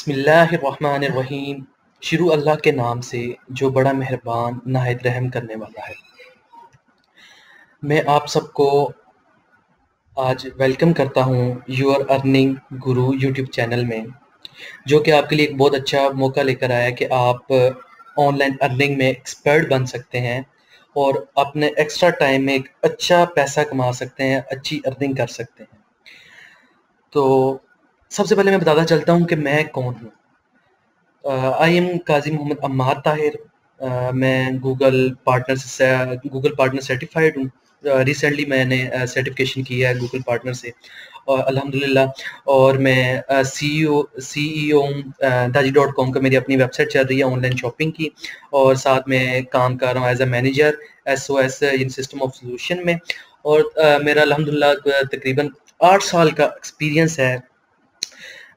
बिस्मिल्लाहिर्रहमानिर्रहीम। शुरू अल्लाह के नाम से जो बड़ा मेहरबान नाहित रहम करने वाला है। मैं आप सबको आज वेलकम करता हूँ your earning Guru YouTube channel में, जो कि आपके लिए एक बहुत अच्छा मौका लेकर आया है कि आप ऑनलाइन अर्निंग में एक्सपर्ट बन सकते हैं और अपने एक्स्ट्रा टाइम में एक अच्छा पैसा कमा सकते हैं, अच्छी अर्निंग कर सकते हैं। तो सबसे पहले मैं बताता चलता हूँ कि मैं कौन हूँ। आई एम काजी मोहम्मद अम्मार ताहिर। मैं गूगल पार्टनर सर्टिफाइड हूँ। रिसेंटली मैंने सर्टिफिकेशन किया है गूगल पार्टनर से और अल्हम्दुलिल्लाह। और मैं सीईओ दाजी.com का मेरी अपनी वेबसाइट चल रही है ऑनलाइन शॉपिंग की, और साथ में काम कर रहा हूँ as a manager SOS in system of solution में। और मेरा अल्हम्दुलिल्लाह तकरीबन 8 साल का एक्सपीरियंस है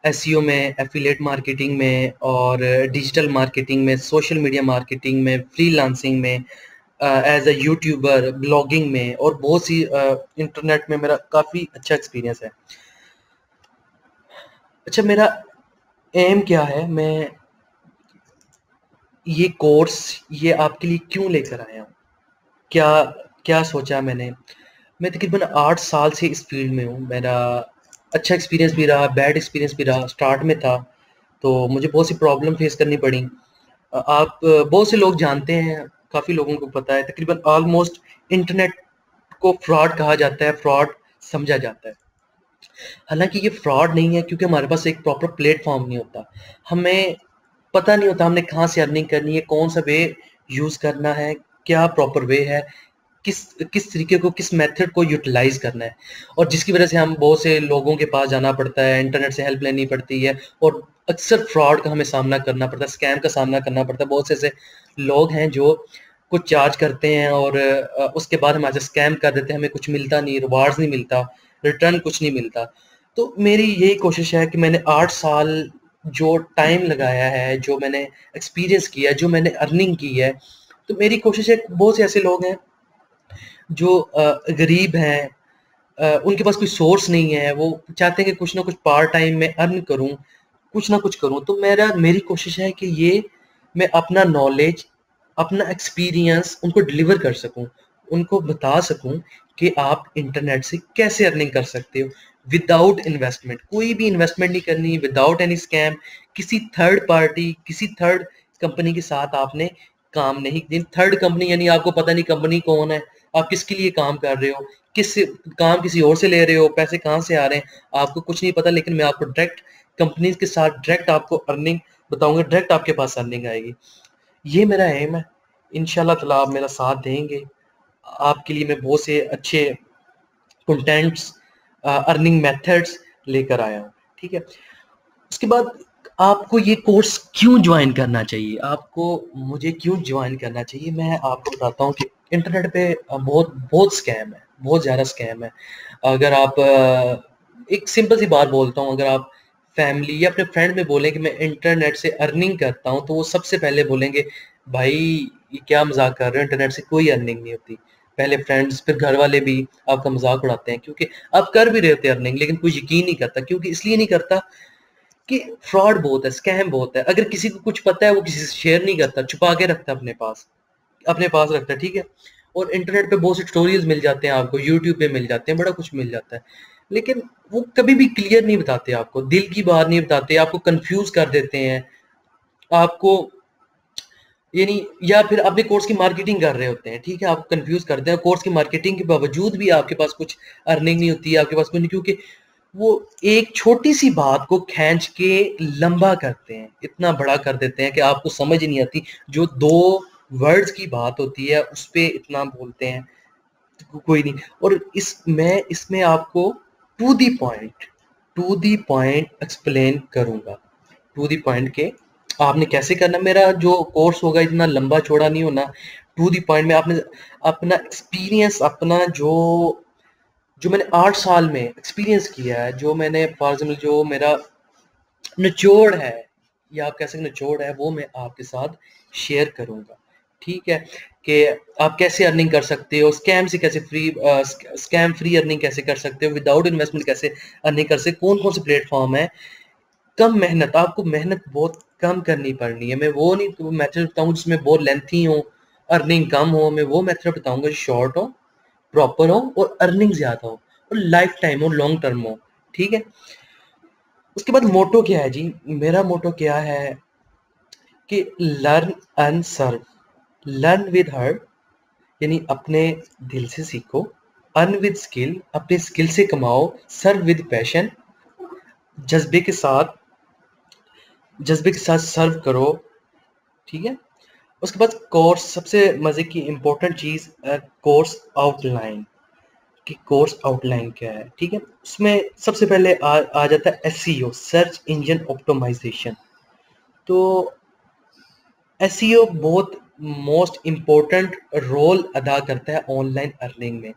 SEO में, एफिलिएट मार्केटिंग में और डिजिटल मार्केटिंग में, सोशल मीडिया मार्केटिंग में, फ्रीलांसिंग में, एज अ यूट्यूबर, ब्लॉगिंग में और बहुत सी इंटरनेट में मेरा काफ़ी अच्छा एक्सपीरियंस है। अच्छा, मेरा एम क्या है, मैं ये कोर्स ये आपके लिए क्यों लेकर आया हूँ, क्या क्या सोचा मैंने। मैं तकरीबन 8 साल से इस फील्ड में हूँ। मेरा अच्छा एक्सपीरियंस भी रहा, बैड एक्सपीरियंस भी रहा। स्टार्ट में था तो मुझे बहुत सी प्रॉब्लम फेस करनी पड़ी। आप बहुत से लोग जानते हैं, काफ़ी लोगों को पता है, तकरीबन ऑलमोस्ट इंटरनेट को फ्रॉड कहा जाता है, फ्रॉड समझा जाता है। हालांकि ये फ्रॉड नहीं है, क्योंकि हमारे पास एक प्रॉपर प्लेटफॉर्म नहीं होता। हमें पता नहीं होता हमने कहाँ से अर्निंग करनी है, कौन सा वे यूज़ करना है, क्या प्रॉपर वे है, किस किस तरीके को, किस मेथड को यूटिलाइज करना है। और जिसकी वजह से हम बहुत से लोगों के पास जाना पड़ता है, इंटरनेट से हेल्प लेनी पड़ती है और अक्सर फ्रॉड का हमें सामना करना पड़ता है, स्कैम का सामना करना पड़ता है। बहुत से ऐसे लोग हैं जो कुछ चार्ज करते हैं और उसके बाद हमारे स्कैम कर देते हैं, हमें कुछ मिलता नहीं, रिवार्ड्स नहीं मिलता, रिटर्न कुछ नहीं मिलता। तो मेरी यही कोशिश है कि मैंने 8 साल जो टाइम लगाया है, जो मैंने एक्सपीरियंस किया है, जो मैंने अर्निंग की है, तो मेरी कोशिश है, बहुत से ऐसे लोग हैं जो गरीब हैं, उनके पास कोई सोर्स नहीं है, वो चाहते हैं कि कुछ ना कुछ पार्ट टाइम में अर्न करूं, कुछ ना कुछ करूं। तो मेरी कोशिश है कि ये मैं अपना नॉलेज, अपना एक्सपीरियंस उनको डिलीवर कर सकूं, उनको बता सकूं कि आप इंटरनेट से कैसे अर्निंग कर सकते हो विदाउट इन्वेस्टमेंट। कोई भी इन्वेस्टमेंट नहीं करनी, विदाउट एनी स्कैम, किसी थर्ड पार्टी, किसी थर्ड कंपनी के साथ आपने काम नहीं। थर्ड कंपनी यानी आपको पता नहीं कंपनी कौन है, आप किसके लिए काम कर रहे हो, किस काम किसी और से ले रहे हो, पैसे कहाँ से आ रहे हैं, आपको कुछ नहीं पता। लेकिन मैं आपको डायरेक्ट कंपनीज के साथ डायरेक्ट आपको अर्निंग बताऊंगा, डायरेक्ट आपके पास अर्निंग आएगी। ये मेरा एम है। इंशाल्लाह ताला आप मेरा साथ देंगे। आपके लिए मैं बहुत से अच्छे कंटेंट्स, अर्निंग मेथड्स लेकर आया हूँ। ठीक है, उसके बाद आपको ये कोर्स क्यों ज्वाइन करना चाहिए, आपको मुझे क्यों ज्वाइन करना चाहिए, मैं आपको बताता हूँ कि इंटरनेट पे बहुत बहुत स्कैम है, बहुत ज़्यादा स्कैम है। अगर आप एक सिंपल सी बात बोलता हूँ, अगर आप फैमिली या अपने फ्रेंड में बोलें कि मैं इंटरनेट से अर्निंग करता हूँ, तो वो सबसे पहले बोलेंगे, भाई ये क्या मजाक कर रहे हो, इंटरनेट से कोई अर्निंग नहीं होती। पहले फ्रेंड्स, फिर घर वाले भी आपका मजाक उड़ाते हैं, क्योंकि आप कर भी रहे होते अर्निंग, लेकिन कोई यकीन नहीं करता। क्योंकि इसलिए नहीं करता कि फ्रॉड बहुत है, स्कैम बहुत है। अगर किसी को कुछ पता है, वो किसी से शेयर नहीं करता, छुपा के रखता है अपने पास रखता है। ठीक है, और इंटरनेट पे बहुत से ट्यूटोरियल्स मिल जाते हैं आपको, यूट्यूब पे मिल जाते हैं, बड़ा कुछ मिल जाता है, लेकिन वो कभी भी क्लियर नहीं बताते, आपको दिल की बात नहीं बताते, आपको कंफ्यूज कर देते हैं। आपको यानी, या फिर अपने कोर्स की मार्केटिंग कर रहे होते हैं, ठीक है, आप कंफ्यूज करते हैं, कोर्स की मार्केटिंग के बावजूद भी आपके पास कुछ अर्निंग नहीं होती है, आपके पास कुछ नहीं, क्योंकि वो एक छोटी सी बात को खींच के लंबा करते हैं, इतना बड़ा कर देते हैं कि आपको समझ नहीं आती। जो 2 वर्ड्स की बात होती है उस पे इतना बोलते हैं, कोई नहीं। और मैं इसमें आपको टू दी पॉइंट एक्सप्लेन करूंगा, टू दी पॉइंट के आपने कैसे करना। मेरा जो कोर्स होगा इतना लंबा चौड़ा नहीं होना, टू दी पॉइंट में आपने अपना एक्सपीरियंस, अपना जो जो मैंने 8 साल में एक्सपीरियंस किया है, जो मैंने फॉर एग्जाम्पल जो मेरा निचोड़ है, या आप कह सकते निचोड़ है, वो मैं आपके साथ शेयर करूंगा। ठीक है, कि आप कैसे अर्निंग कर सकते हो, स्कैम से कैसे स्कैम फ्री अर्निंग कैसे कर सकते हो, विदाउट इन्वेस्टमेंट कैसे अर्निंग कर सकते, कौन कौन से प्लेटफॉर्म है, कम मेहनत, आपको मेहनत बहुत कम करनी पड़नी है। मैं वो नहीं मेथड बताऊँ जिसमें बहुत लेंथी हो, अर्निंग कम हो। मैं वो मेथड बताऊंगा शॉर्ट हो, प्रॉपर हो और अर्निंग ज्यादा हो और लाइफ टाइम हो, लॉन्ग टर्म हो। ठीक है। उसके बाद मोटो क्या है जी, मेरा मोटो क्या है कि learn and serve. Learn with heart, यानी अपने दिल से सीखो। अर्न विद स्किल, अपने स्किल से कमाओ। सर्व विद पैशन, जज्बे के साथ जज्बे के साथ सर्व करो। ठीक है। उसके बाद कोर्स, सबसे मजे की इंपॉर्टेंट चीज, कोर्स आउटलाइन। कि कोर्स आउटलाइन क्या है। ठीक है। उसमें सबसे पहले आ जाता है एसईओ, सर्च इंजन ऑप्टिमाइजेशन। तो एसईओ बहुत मोस्ट इम्पोर्टेंट रोल अदा करता है ऑनलाइन अर्निंग में,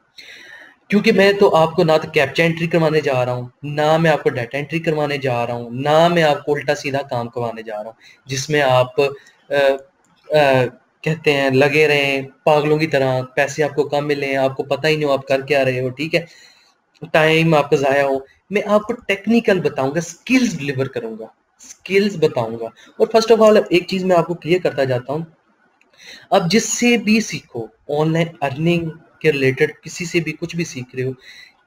क्योंकि मैं तो आपको ना तो कैप्चा एंट्री करवाने जा रहा हूँ, ना मैं आपको डाटा एंट्री करवाने जा रहा हूँ, ना मैं आपको उल्टा सीधा काम करवाने जा रहा हूँ जिसमें आप कहते हैं लगे रहें पागलों की तरह, पैसे आपको कम मिले, आपको पता ही नहीं हो आप कर क्या रहे हो। ठीक है। टाइम आपका ज़ाया हो। मैं आपको टेक्निकल बताऊंगा, स्किल्स डिलीवर करूंगा, स्किल्स बताऊंगा। और फर्स्ट ऑफ ऑल एक चीज मैं आपको क्लियर करता जाता हूँ, अब जिससे भी सीखो ऑनलाइन अर्निंग के रिलेटेड, किसी से भी कुछ भी सीख रहे हो,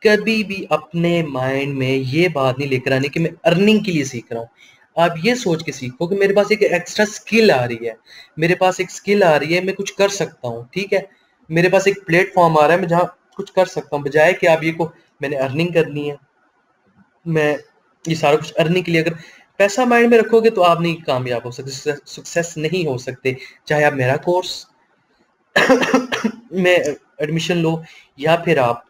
कभी भी अपने माइंड में ये बात नहीं लेकर आनी कि मैं अर्निंग के लिए सीख रहा हूँ। आप ये सोच के सीखो कि मेरे पास एक एक्स्ट्रा स्किल आ रही है, मेरे पास एक स्किल आ रही है, मैं कुछ कर सकता हूँ। ठीक है। मेरे पास एक प्लेटफॉर्म आ रहा है, मैं जहाँ कुछ कर सकता हूँ, बजाय कि आप ये को मैंने अर्निंग करनी है, मैं ये सारा कुछ अर्निंग के लिए। अगर पैसा माइंड में रखोगे तो आप नहीं कामयाब हो सकते, सक्सेस नहीं हो सकते। चाहे आप मेरा कोर्स में एडमिशन लो या फिर आप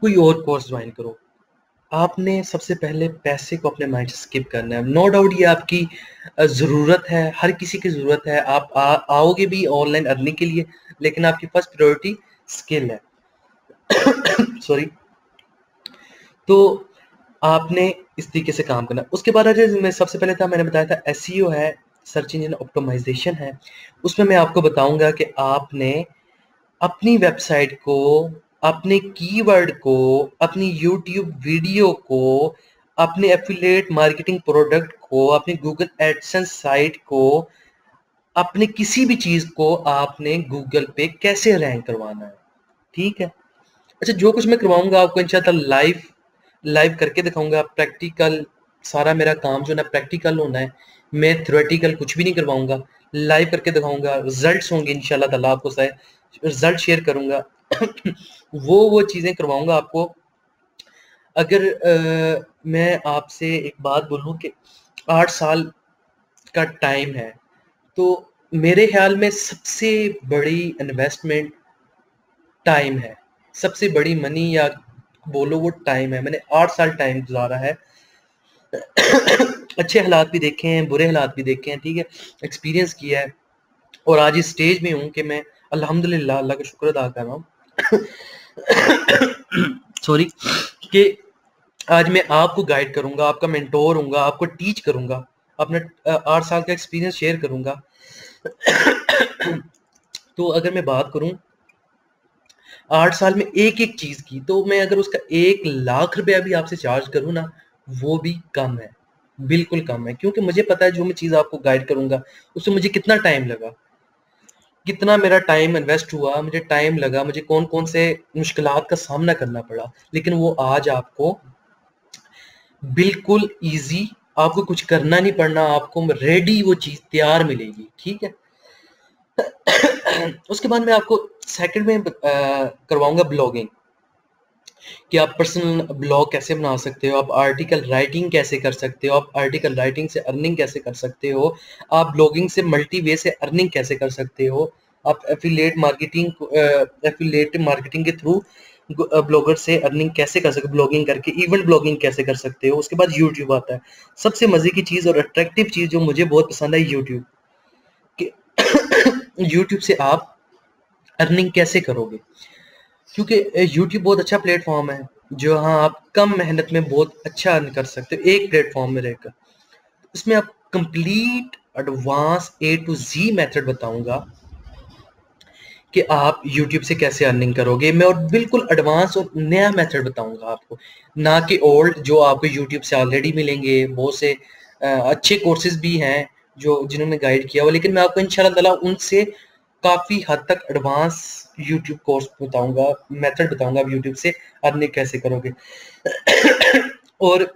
कोई और कोर्स ज्वाइन करो, आपने सबसे पहले पैसे को अपने माइंड से स्किप करना है। नो डाउट ये आपकी ज़रूरत है, हर किसी की ज़रूरत है। आप आओगे भी ऑनलाइन अर्निंग के लिए, लेकिन आपकी फर्स्ट प्रायोरिटी स्किल है। सॉरी। तो आपने इस तरीके से काम करना। उसके बाद मैं सबसे पहले था, मैंने बताया था एसईओ है, सर्च इंजन ऑप्टिमाइजेशन है। उसमें मैं आपको बताऊंगा कि आपने अपनी वेबसाइट को, अपने कीवर्ड को, अपनी यूट्यूब वीडियो को, अपने एफिलिएट मार्केटिंग प्रोडक्ट को, अपनी गूगल एडसेंस साइट को, अपने किसी भी चीज को आपने गूगल पे कैसे रैंक करवाना है। ठीक है। अच्छा, जो कुछ मैं करवाऊंगा आपको इंशाल्लाह लाइव लाइव करके दिखाऊंगा, प्रैक्टिकल। सारा मेरा काम जो है ना प्रैक्टिकल होना है, मैं थ्योरेटिकल कुछ भी नहीं करवाऊंगा, लाइव करके दिखाऊंगा। रिजल्ट्स होंगे इंशाल्लाह ताला, आपको रिजल्ट शेयर करूंगा। वो चीजें करवाऊंगा आपको। अगर मैं आपसे एक बात बोलूं कि 8 साल का टाइम है, तो मेरे ख्याल में सबसे बड़ी इन्वेस्टमेंट टाइम है, सबसे बड़ी मनी या बोलो वो टाइम है। मैंने 8 साल टाइम गुजारा है। अच्छे हालात भी देखे हैं, बुरे हालात भी देखे हैं। ठीक है। एक्सपीरियंस किया है और आज इस स्टेज में हूँ कि मैं अल्हम्दुलिल्लाह अल्लाह का शुक्र अदा कर रहा हूँ सॉरी, कि आज मैं आपको गाइड करूंगा, आपका मेंटोर हूँगा, आपको टीच करूंगा, अपना 8 साल का एक्सपीरियंस शेयर करूंगा। तो अगर मैं बात करूं 8 साल में एक एक चीज की, तो मैं अगर उसका 1 लाख रुपया भी आपसे चार्ज करूं ना, वो भी कम है, बिल्कुल कम है। क्योंकि मुझे पता है जो मैं चीज आपको गाइड करूंगा उससे मुझे कितना टाइम लगा, कितना मेरा टाइम इन्वेस्ट हुआ, मुझे टाइम लगा, मुझे कौन कौन से मुश्किलात का सामना करना पड़ा, लेकिन वो आज आपको बिल्कुल इजी, आपको कुछ करना नहीं पड़ना, आपको रेडी वो चीज तैयार मिलेगी। ठीक है। उसके बाद मैं आपको सेकंड में करवाऊंगा ब्लॉगिंग, कि आप पर्सनल ब्लॉग कैसे बना सकते हो, आप आर्टिकल राइटिंग कैसे कर सकते हो, आप आर्टिकल राइटिंग से अर्निंग कैसे कर सकते हो, आप ब्लॉगिंग से मल्टी वे से अर्निंग कैसे कर सकते हो, आप एफिलिएट मार्केटिंग के थ्रू ब्लॉगर से अर्निंग कैसे कर सकते हो, ब्लॉगिंग करके इवेंट ब्लॉगिंग कैसे कर सकते हो। उसके बाद यूट्यूब आता है, सबसे मजे की चीज और अट्रैक्टिव चीज जो मुझे बहुत पसंद है यूट्यूब, कि यूट्यूब से आप अर्निंग कैसे करोगे, क्योंकि यूट्यूब बहुत अच्छा प्लेटफॉर्म है जो, हाँ, आप कम मेहनत में बहुत अच्छा अर्न कर सकते हो एक प्लेटफॉर्म में रहकर। इसमें आप complete advance A to Z method बताऊंगा कि आप YouTube से कैसे अर्निंग करोगे। मैं और बिल्कुल एडवांस और नया मेथड बताऊंगा आपको, ना कि ओल्ड जो आपको YouTube से ऑलरेडी मिलेंगे। बहुत से अच्छे कोर्सेज भी हैं जो जिन्होंने गाइड किया हुआ, लेकिन मैं आपको इंशाल्लाह ताला उनसे काफ़ी हद तक एडवांस YouTube कोर्स बताऊंगा, मेथड बताऊंगा आप YouTube से अर्निंग कैसे करोगे। और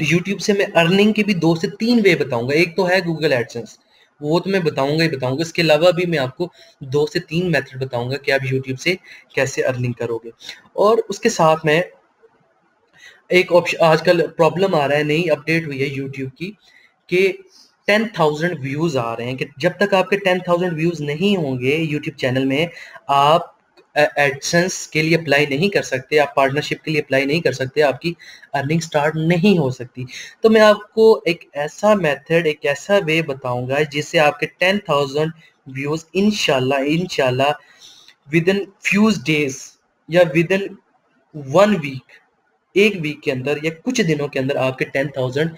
YouTube से मैं अर्निंग के भी 2 से 3 वे बताऊंगा। एक तो है गूगल एडसेंस, वो तो मैं बताऊंगा ही बताऊंगा। इसके अलावा भी मैं आपको 2 से 3 मेथड बताऊंगा कि आप YouTube से कैसे अर्निंग करोगे। और उसके साथ में एक ऑप्शन आजकल प्रॉब्लम आ रहा है, नई अपडेट हुई है YouTube की कि 10,000 व्यूज आ रहे हैं, कि जब तक आपके 10,000 व्यूज नहीं होंगे YouTube चैनल में, आप एडसेंस के लिए अप्लाई नहीं कर सकते, आप पार्टनरशिप के लिए अप्लाई नहीं कर सकते, आपकी अर्निंग स्टार्ट नहीं हो सकती। तो मैं आपको एक ऐसा मेथड, एक ऐसा वे बताऊंगा जिससे आपके 10,000 व्यूज इंशाल्लाह विद इन फ्यू डेज या विद इन 1 वीक, एक वीक के अंदर या कुछ दिनों के अंदर आपके 10,000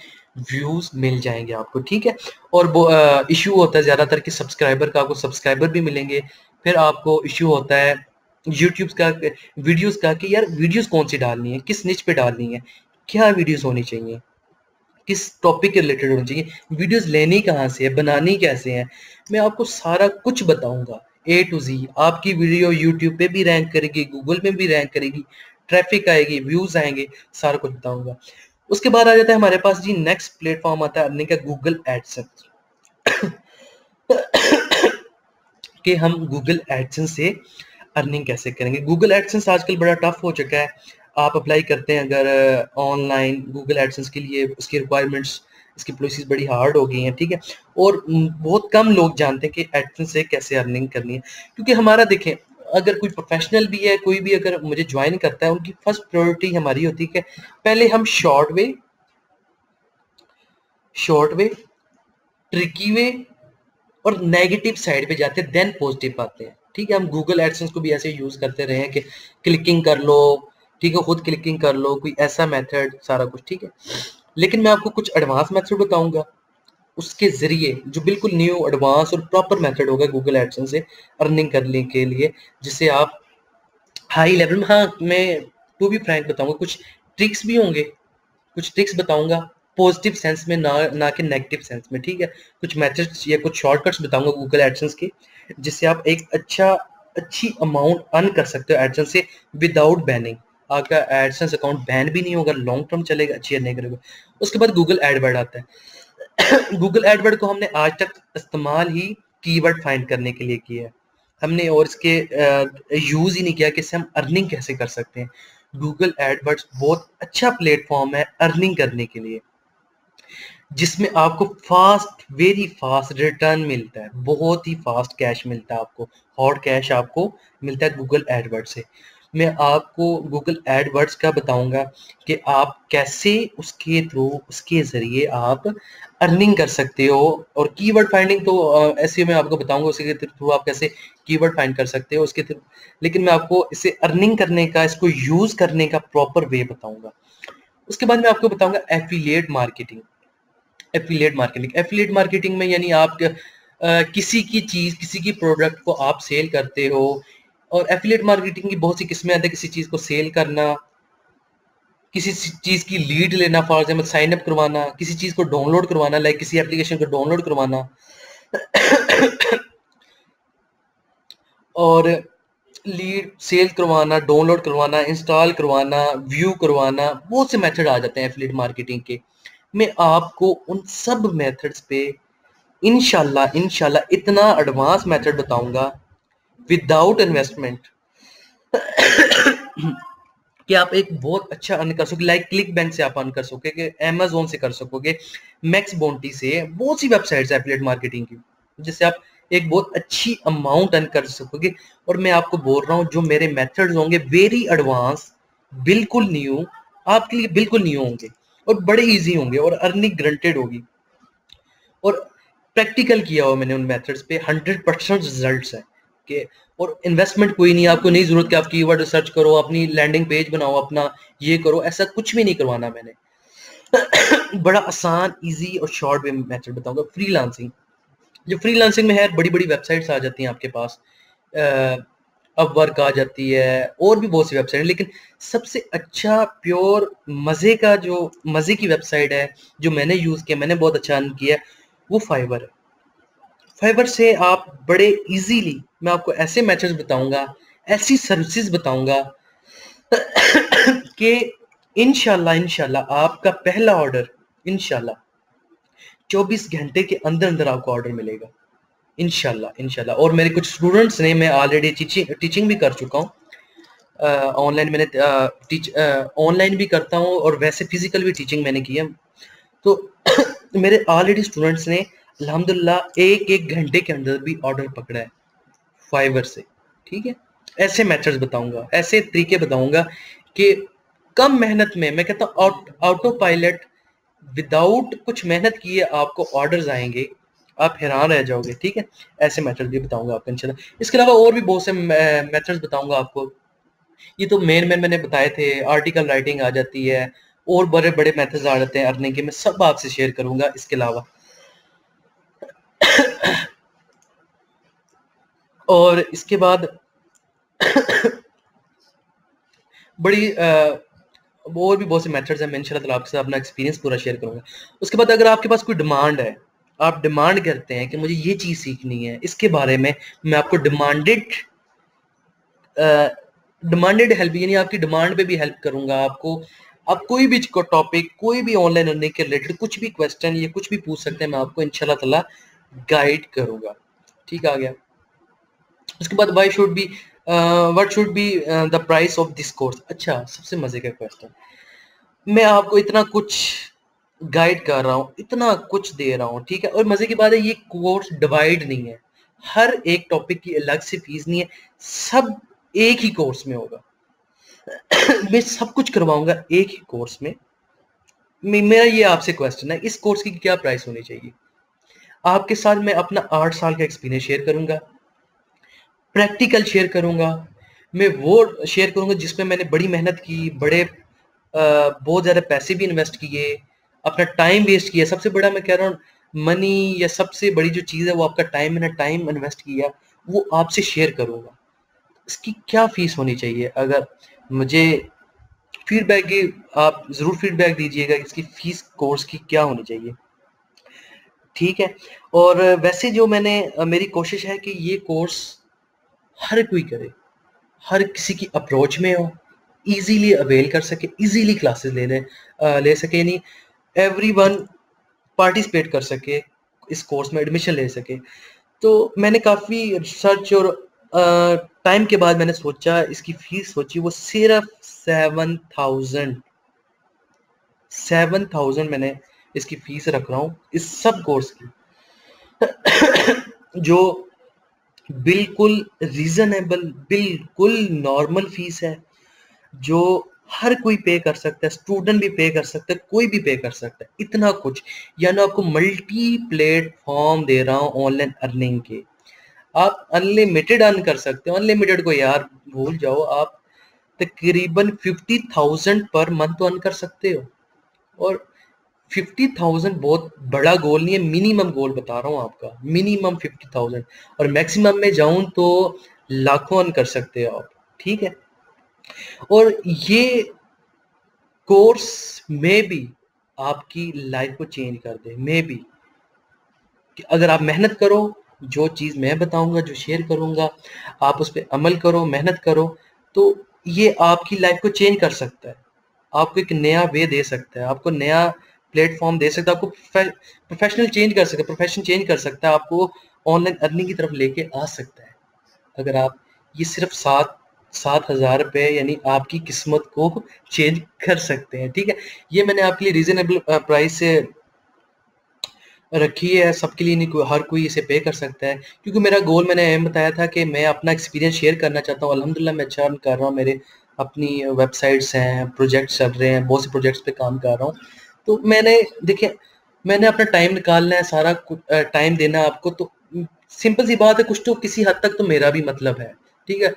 व्यूज मिल जाएंगे आपको, ठीक है। और वो इशू होता है ज्यादातर कि सब्सक्राइबर का, आपको सब्सक्राइबर भी मिलेंगे। फिर आपको इशू होता है यूट्यूब का, वीडियोस का, कि यार वीडियोस कौन सी डालनी है, किस निच पे डालनी है, क्या वीडियोस होनी चाहिए, किस टॉपिक के रिलेटेड होनी चाहिए, वीडियोस लेनी कहाँ से है, बनानी कैसे है। मैं आपको सारा कुछ बताऊंगा A to Z। आपकी वीडियो यूट्यूब पे भी रैंक करेगी, गूगल में भी रैंक करेगी, ट्रैफिक आएगी, व्यूज आएंगे, सारा कुछ बताऊंगा। उसके बाद आ जाता है हमारे पास जी नेक्स्ट प्लेटफॉर्म आता है अर्निंग का, गूगल एडसेंस। कि हम गूगल एडसेंस से अर्निंग कैसे करेंगे। गूगल एडसेंस आजकल बड़ा टफ हो चुका है। आप अप्लाई करते हैं अगर ऑनलाइन गूगल एडसेंस के लिए, उसकी रिक्वायरमेंट्स, इसकी पॉलिसीज बड़ी हार्ड हो गई हैं, ठीक है। और बहुत कम लोग जानते हैं कि एडसेंस से कैसे अर्निंग करनी है। क्योंकि हमारा देखें, अगर कोई प्रोफेशनल भी है, कोई भी अगर मुझे ज्वाइन करता है, उनकी फर्स्ट प्रायोरिटी हमारी होती है कि पहले हम शॉर्ट वे, ट्रिकी वे और नेगेटिव साइड पे जाते हैं, देन पॉजिटिव आते हैं, ठीक है। हम गूगल एडसेंस को भी ऐसे यूज करते रहे हैं कि क्लिकिंग कर लो, ठीक है, खुद क्लिकिंग कर लो, कोई ऐसा मेथड, सारा कुछ, ठीक है। लेकिन मैं आपको कुछ एडवांस मेथड बताऊंगा, उसके जरिए जो बिल्कुल न्यू एडवांस और प्रॉपर मेथड होगा गूगल एडसेंस से अर्निंग करने के लिए, जिससे आप हाई लेवल में, हाँ मैं टू बी फ्रैंक बताऊंगा, कुछ ट्रिक्स भी होंगे, कुछ ट्रिक्स बताऊंगा पॉजिटिव सेंस में, ना कि नेगेटिव सेंस में, ठीक है। कुछ मेथड्स या कुछ शॉर्टकट्स बताऊंगा गूगल एडसेंस के, जिससे आप एक अच्छी अमाउंट अर्न कर सकते हो एडसेंस से विदाउट बैनिंग। आपका एडसेंस अकाउंट बैन भी नहीं होगा, लॉन्ग टर्म चलेगा, अच्छी अर्निंग करेगा। उसके बाद गूगल एडवर्ड आता है। गूगल एडवर्ड को हमने आज तक इस्तेमाल ही कीवर्ड फाइंड करने के लिए किया है हमने, और इसके यूज ही नहीं किया कि इससे हम अर्निंग कैसे कर सकते हैं। गूगल एडवर्ड्स बहुत अच्छा प्लेटफॉर्म है अर्निंग करने के लिए, जिसमें आपको वेरी फास्ट रिटर्न मिलता है, बहुत ही फास्ट कैश मिलता है आपको, हॉट कैश आपको मिलता है गूगल एडवर्ड्स से। मैं आपको गूगल एडवर्ड्स का बताऊंगा कि आप कैसे उसके थ्रू, उसके जरिए आप अर्निंग कर सकते हो। और कीवर्ड फाइंडिंग तो ऐसे मैं आपको बताऊंगा, उसके थ्रू आप कैसे कीवर्ड फाइंड कर सकते हो उसके थ्रू। लेकिन मैं आपको इसे अर्निंग करने का, इसको यूज करने का प्रॉपर वे बताऊंगा। उसके बाद मैं आपको बताऊंगा एफिलिएट मार्केटिंग। एफिलिएट मार्केटिंग में यानी आप किसी की चीज, किसी की प्रोडक्ट को आप सेल करते हो। और एफिलिएट मार्केटिंग की बहुत सी किस्में आती है, किसी चीज को सेल करना, किसी चीज की लीड लेना, फॉर एग्जाम्पल साइन अप करवाना, किसी चीज को डाउनलोड करवाना, लाइक किसी एप्लीकेशन को डाउनलोड करवाना। और लीड सेल करवाना, डाउनलोड करवाना, इंस्टॉल करवाना, व्यू करवाना, बहुत से मेथड आ जाते हैं एफिलिएट मार्केटिंग के। मैं आपको उन सब मेथड्स पे इंशाल्लाह इतना एडवांस मेथड बताऊंगा विदाउट इन्वेस्टमेंट कि आप एक बहुत अच्छा अर्न कर सकोगे। लाइक क्लिक बैंक से आप अर्न कर सकोगे, अमेजोन से कर सकोगे, मैक्स बोंटी से, बहुत सी वेबसाइट्स है एफिलिएट मार्केटिंग की, जिससे आप एक बहुत अच्छी अमाउंट अर्न कर सकोगे। और मैं आपको बोल रहा हूँ जो मेरे मेथड्स होंगे वेरी एडवांस, बिल्कुल न्यू, आपके लिए बिल्कुल न्यू होंगे और बड़े इजी होंगे और अर्निंग ग्रंटेड होगी। और प्रैक्टिकल किया हुआ मैंने उन मेथड्स पे, 100% रिजल्ट्स है कि, और इन्वेस्टमेंट कोई नहीं, आपको नहीं जरूरत कि आप कीवर्ड रिसर्च करो, अपनी लैंडिंग पेज बनाओ, अपना ये करो, ऐसा कुछ भी नहीं करवाना मैंने। बड़ा आसान, इजी और शॉर्ट वे मेथड बताऊंगा। फ्रीलांसिंग, जो फ्रीलांसिंग में है, बड़ी बड़ी वेबसाइट्स आ जाती हैं आपके पास, अपवर्क आ जाती है, और भी बहुत सी वेबसाइट है, लेकिन सबसे अच्छा प्योर मज़े की वेबसाइट है जो मैंने यूज़ किया, मैंने बहुत अच्छा अर्न किया, वो फाइवर है। फाइवर से आप बड़े इजीली, मैं आपको ऐसे मैचेस बताऊंगा, ऐसी सर्विसेज बताऊंगा कि इंशाल्लाह आपका पहला ऑर्डर इंशाल्लाह 24 घंटे के अंदर अंदर आपको ऑर्डर मिलेगा, इंशाल्लाह। और मेरे कुछ स्टूडेंट्स ने, मैं ऑलरेडी टीचिंग भी कर चुका हूँ, ऑनलाइन मैंने ऑनलाइन भी करता हूँ और वैसे फिजिकल भी टीचिंग मैंने की है। तो मेरे ऑलरेडी स्टूडेंट्स ने अल्हम्दुलिल्लाह एक एक घंटे के अंदर भी ऑर्डर पकड़ा है फाइवर से। ठीक है, ऐसे मेथड्स बताऊंगा, ऐसे तरीके बताऊंगा कि कम मेहनत में, मैं कहता हूँ ऑटो पायलट, विदाउट कुछ मेहनत किए आपको ऑर्डर्स आएंगे, आप हैरान रह जाओगे। ठीक है, ऐसे मेथड भी बताऊंगा आपको इंशाल्लाह। इसके अलावा और भी बहुत से मेथड्स बताऊंगा आपको। ये तो मेन मैंने बताए थे, आर्टिकल राइटिंग आ जाती है, और बड़े बड़े मेथड्स आ जाते हैं अर्निंग के, मैं सब आपसे शेयर करूंगा इसके अलावा। और इसके बाद बड़ी और भी बहुत से मेथड्स हैं, मैं इंशाल्लाह आपके साथ अपना एक्सपीरियंस पूरा शेयर करूंगा। उसके बाद अगर आपके पास कोई डिमांड है, आप डिमांड करते हैं कि मुझे ये चीज़ सीखनी है, इसके बारे में मैं आपको डिमांडेड हेल्प, यानी आपकी डिमांड पे भी हेल्प करूंगा आपको। आप कोई भी टॉपिक, कोई भी ऑनलाइन अर्निंग के रिलेटेड कुछ भी क्वेश्चन या कुछ भी पूछ सकते हैं, मैं आपको इंशाल्लाह ताला गाइड करूंगा। ठीक आ गया। उसके बाद what should be the price of this course. अच्छा, सबसे मजे का क्वेश्चन, मैं आपको इतना कुछ गाइड कर रहा हूँ, इतना कुछ दे रहा हूँ, ठीक है, और मजे की बात है ये कोर्स डिवाइड नहीं है, हर एक टॉपिक की अलग से फीस नहीं है, सब एक ही कोर्स में होगा। मैं सब कुछ करवाऊंगा एक ही कोर्स में। मेरा ये आपसे क्वेश्चन है, इस कोर्स की क्या प्राइस होनी चाहिए? आपके साथ मैं अपना 8 साल का एक्सपीरियंस शेयर करूंगा, प्रैक्टिकल शेयर करूंगा, मैं वो शेयर करूंगा जिसमें मैंने बड़ी मेहनत की, बहुत ज़्यादा पैसे भी इन्वेस्ट किए, अपना टाइम वेस्ट किया। सबसे बड़ा मैं कह रहा हूँ, मनी या सबसे बड़ी जो चीज़ है वो आपका टाइम, मैंने टाइम इन्वेस्ट किया, वो आपसे शेयर करूंगा। इसकी क्या फीस होनी चाहिए? अगर मुझे फीडबैक की, आप ज़रूर फीडबैक दीजिएगा, इसकी फीस कोर्स की क्या होनी चाहिए। ठीक है, और वैसे जो मेरी कोशिश है कि ये कोर्स हर कोई करे, हर किसी की अप्रोच में हो, इजीली अवेल कर सके, इजीली क्लासेस ले सके, यानी एवरीवन पार्टिसिपेट कर सके, इस कोर्स में एडमिशन ले सके। तो मैंने काफ़ी रिसर्च और टाइम के बाद मैंने सोचा, इसकी फीस सोची, वो सिर्फ 7,000 मैंने इसकी फीस रख रहा हूँ इस सब कोर्स की, जो बिल्कुल रीजनेबल, बिल्कुल नॉर्मल फीस है, जो हर कोई पे कर सकता है, स्टूडेंट भी पे कर सकता है, कोई भी पे कर सकता है, इतना कुछ। यानी आपको मल्टी प्लेटफॉर्म दे रहा हूँ ऑनलाइन अर्निंग के, आप अनलिमिटेड अर्न कर सकते हो। अनलिमिटेड को यार भूल जाओ, आप तकरीबन 50,000 पर मंथ तो अर्न कर सकते हो। और 50,000 बहुत बड़ा गोल नहीं है, मिनिमम गोल बता रहा हूँ आपका, मिनिमम 50,000, और मैक्सिमम में जाऊं तो लाखों अर्न कर सकते हो आप। ठीक है, और ये कोर्स में भी आपकी लाइफ को चेंज कर दे, में भी कि अगर आप मेहनत करो, जो चीज़ मैं बताऊंगा, जो शेयर करूंगा, आप उस पर अमल करो, मेहनत करो, तो ये आपकी लाइफ को चेंज कर सकता है, आपको एक नया वे दे सकता है, आपको नया प्लेटफॉर्म दे सकता है, आपको प्रोफेशनल चेंज कर सकता है, प्रोफेशन चेंज कर सकता है, आपको ऑनलाइन अर्निंग की तरफ लेके आ सकता है। अगर आप ये सिर्फ 7,000 रुपये, यानी आपकी किस्मत को चेंज कर सकते हैं। ठीक है, ये मैंने आपके लिए रीजनेबल प्राइस से रखी है, सबके लिए नहीं, हर कोई इसे पे कर सकता है, क्योंकि मेरा गोल, मैंने एम बताया था कि मैं अपना एक्सपीरियंस शेयर करना चाहता हूँ। अल्हम्दुलिल्लाह मैं अच्छा कर रहा हूँ, मेरे अपनी वेबसाइट्स हैं, प्रोजेक्ट्स चल रहे हैं, बहुत से प्रोजेक्ट्स पे काम कर रहा हूँ। तो देखिए, मैंने अपना टाइम निकालना है, सारा कुछ टाइम देना है आपको, तो सिंपल सी बात है, कुछ तो किसी हद तक तो मेरा भी मतलब है। ठीक है,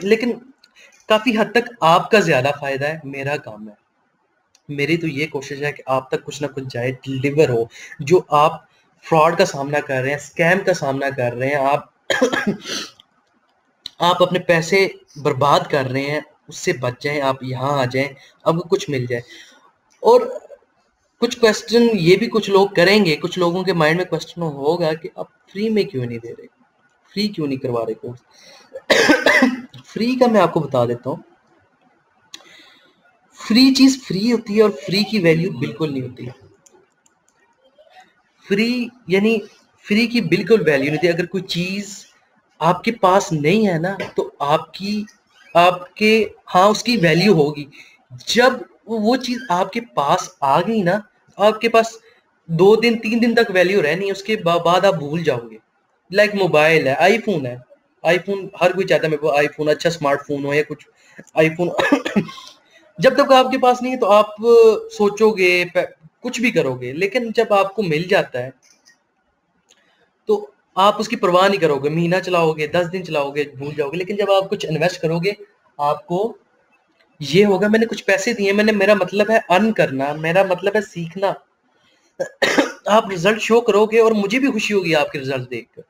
लेकिन काफ़ी हद तक आपका ज़्यादा फ़ायदा है, मेरा काम है। मेरी तो ये कोशिश है कि आप तक कुछ ना कुछ जाए, डिलीवर हो। जो आप फ्रॉड का सामना कर रहे हैं, स्कैम का सामना कर रहे हैं, आप आप अपने पैसे बर्बाद कर रहे हैं, उससे बच जाएं, आप यहाँ आ जाएं, आपको कुछ मिल जाए। और कुछ क्वेश्चन ये भी कुछ लोग करेंगे, कुछ लोगों के माइंड में क्वेश्चन होगा कि आप फ्री में क्यों नहीं दे रहे, फ्री क्यों नहीं करवा रहे कोर्स। फ्री का मैं आपको बता देता हूँ, फ्री चीज फ्री होती है और फ्री की वैल्यू बिल्कुल नहीं होती। फ्री यानी फ्री की बिल्कुल वैल्यू नहीं थी। अगर कोई चीज आपके पास नहीं है ना, तो आपके हाँ उसकी वैल्यू होगी। जब वो चीज आपके पास आ गई ना, आपके पास 2 दिन 3 दिन तक वैल्यू रहनी है, उसके बाद आप भूल जाओगे। लाइक मोबाइल है, आईफोन है, आईफोन हर कोई चाहता है मेरे को आईफोन, अच्छा स्मार्टफोन हो या कुछ आईफोन। जब तक आपके पास नहीं है तो आप सोचोगे, कुछ भी करोगे, लेकिन जब आपको मिल जाता है तो आप उसकी परवाह नहीं करोगे। महीना चलाओगे, 10 दिन चलाओगे, भूल जाओगे। लेकिन जब आप कुछ इन्वेस्ट करोगे, आपको ये होगा मैंने कुछ पैसे दिए, मेरा मतलब है अर्न करना, मेरा मतलब है सीखना। आप रिजल्ट शो करोगे और मुझे भी खुशी होगी आपके रिजल्ट देखकर।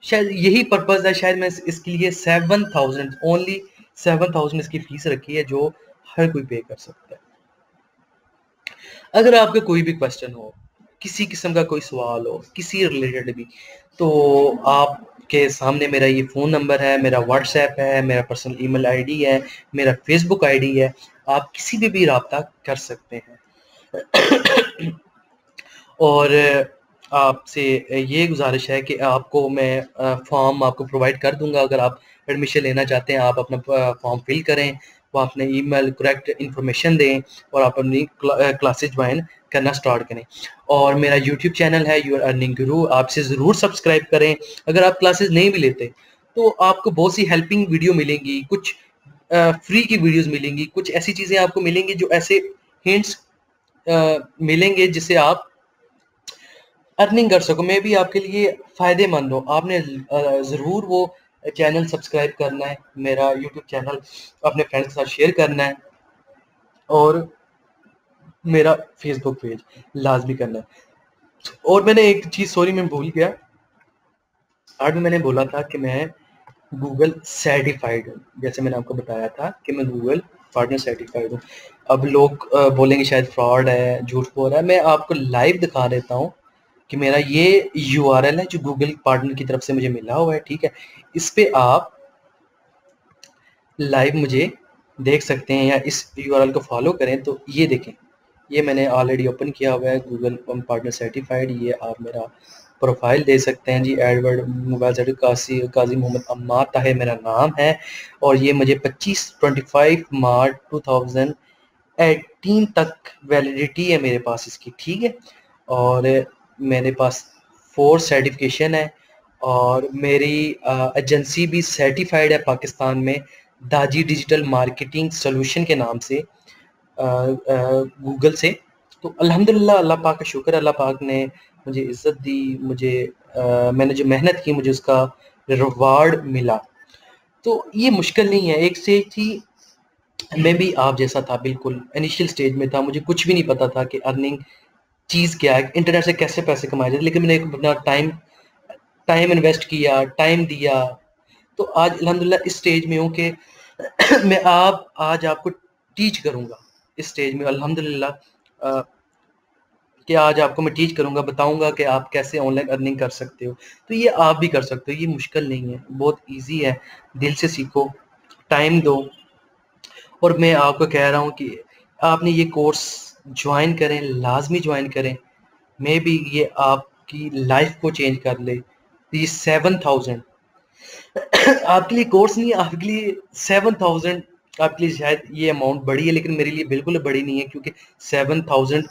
शायद यही पर्पज है, शायद मैं इसके लिए 7,000 ओनली 7,000 इसकी फीस रखी है, जो हर कोई पे कर सकता है। अगर आपका कोई भी क्वेश्चन हो, किसी किस्म का कोई सवाल हो, किसी रिलेटेड भी, तो आपके सामने मेरा ये फ़ोन नंबर है, मेरा व्हाट्सएप है, मेरा पर्सनल ईमेल आईडी है, मेरा फेसबुक आईडी है, आप किसी भी राब्ता कर सकते हैं। और आपसे ये गुजारिश है कि आपको मैं फॉर्म आपको प्रोवाइड कर दूंगा। अगर आप एडमिशन लेना चाहते हैं, आप अपना फॉर्म फिल करें, वो अपने ईमेल करेक्ट इन्फॉर्मेशन दें और आप अपनी क्लासेस ज्वाइन करना स्टार्ट करें। और मेरा यूट्यूब चैनल है यू आर अर्निंग गुरु, आपसे ज़रूर सब्सक्राइब करें। अगर आप क्लासेस नहीं भी लेते तो आपको बहुत सी हेल्पिंग वीडियो मिलेंगी, कुछ फ्री की वीडियोस मिलेंगी, कुछ ऐसी चीज़ें आपको मिलेंगी जो ऐसे हिंट्स मिलेंगे जिससे आप अर्निंग कर सको, मैं भी आपके लिए फ़ायदेमंद हो। आपने ज़रूर वो चैनल सब्सक्राइब करना है, मेरा यूट्यूब चैनल अपने फ्रेंड्स के साथ शेयर करना है और मेरा फेसबुक पेज लाजमी करना है। और मैंने एक चीज़, सॉरी मैं भूल गया, आज में मैंने बोला था कि मैं गूगल सर्टिफाइड हूँ। जैसे मैंने आपको बताया था कि मैं गूगल पार्टनर सर्टिफाइड हूँ। अब लोग बोलेंगे शायद फ्रॉड है, झूठ बोल रहा है। मैं आपको लाइव दिखा देता हूँ कि मेरा ये यूआरएल है जो गूगल पार्टनर की तरफ से मुझे मिला हुआ है, ठीक है। इस पे आप लाइव मुझे देख सकते हैं, या इस यूआरएल को फॉलो करें तो ये देखें, ये मैंने ऑलरेडी ओपन किया हुआ है गूगल पार्टनर सर्टिफाइड। ये आप मेरा प्रोफाइल दे सकते हैं जी, एडवर्ड मोबाइल सेट काजी मोहम्मद अम्मार ताहिर मेरा नाम है। और ये मुझे 25 मार्च 2018 तक वैलिडिटी है मेरे पास इसकी, ठीक है। और मेरे पास 4 सर्टिफिकेशन है और मेरी एजेंसी भी सर्टिफाइड है पाकिस्तान में दाजी डिजिटल मार्केटिंग सॉल्यूशन के नाम से, गूगल से। तो अल्हम्दुलिल्लाह, अल्लाह पाक का शुक्र, अल्लाह पाक ने मुझे इज़्ज़त दी, मुझे मैंने जो मेहनत की मुझे उसका रिवार्ड मिला। तो ये मुश्किल नहीं है। एक स्टेज थी, मैं भी आप जैसा था, बिल्कुल इनिशियल स्टेज में था, मुझे कुछ भी नहीं पता था कि अर्निंग चीज़ क्या है, इंटरनेट से कैसे पैसे कमाए जाते। लेकिन मैंने अपना टाइम टाइम इन्वेस्ट किया, टाइम दिया, तो आज अल्हम्दुलिल्लाह इस स्टेज में हूँ कि मैं आज आपको टीच करूँगा इस स्टेज में अल्हम्दुलिल्लाह, कि आज आपको मैं टीच करूँगा, बताऊँगा कि आप कैसे ऑनलाइन अर्निंग कर सकते हो। तो ये आप भी कर सकते हो, ये मुश्किल नहीं है, बहुत ईज़ी है। दिल से सीखो, टाइम दो। और मैं आपको कह रहा हूँ कि आपने ये कोर्स ज्वाइन करें, लाज़मी ज्वाइन करें। मे बी ये आपकी लाइफ़ को चेंज कर ले। ये 7,000 आपके लिए कोर्स नहीं है, आपके लिए 7,000, आपके लिए शायद ये अमाउंट बड़ी है, लेकिन मेरे लिए बिल्कुल बड़ी नहीं है, क्योंकि 7,000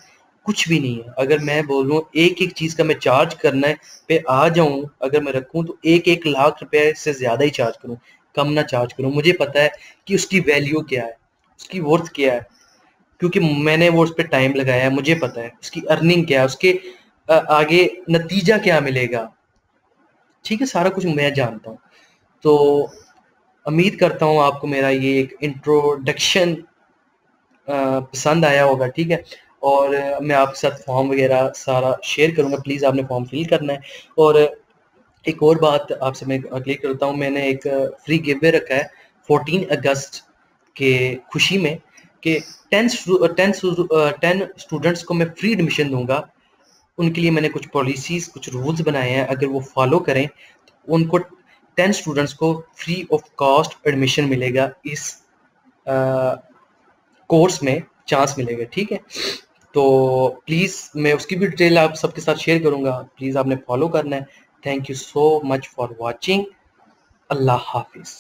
कुछ भी नहीं है। अगर मैं बोलूँ एक-एक चीज़ का मैं चार्ज करना है पे आ जाऊँ, अगर मैं रखूँ तो 1-1 लाख रुपए से ज़्यादा ही चार्ज करूँ, कम ना चार्ज करूँ। मुझे पता है कि उसकी वैल्यू क्या है, उसकी वर्थ क्या है, क्योंकि मैंने वो उस पे टाइम लगाया है, मुझे पता है उसकी अर्निंग क्या है, उसके आगे नतीजा क्या मिलेगा, ठीक है, सारा कुछ मैं जानता हूँ। तो उम्मीद करता हूँ आपको मेरा ये एक इंट्रोडक्शन पसंद आया होगा, ठीक है। और मैं आपके साथ फॉर्म वगैरह सारा शेयर करूँगा, प्लीज़ आपने फॉर्म फिल करना है। और एक और बात आपसे मैं क्लियर करता हूँ, मैंने एक फ्री गिव अवे रखा है 14 अगस्त के खुशी में कि 10 स्टूडेंट्स को मैं फ्री एडमिशन दूंगा। उनके लिए मैंने कुछ पॉलिसीज़, कुछ रूल्स बनाए हैं, अगर वो फॉलो करें तो उनको 10 स्टूडेंट्स को फ्री ऑफ कॉस्ट एडमिशन मिलेगा, इस कोर्स में चांस मिलेगा, ठीक है। तो प्लीज़ मैं उसकी भी डिटेल आप सबके साथ शेयर करूंगा, प्लीज़ आपने फॉलो करना है। Thank you so much for watching. अल्लाह हाफिज़।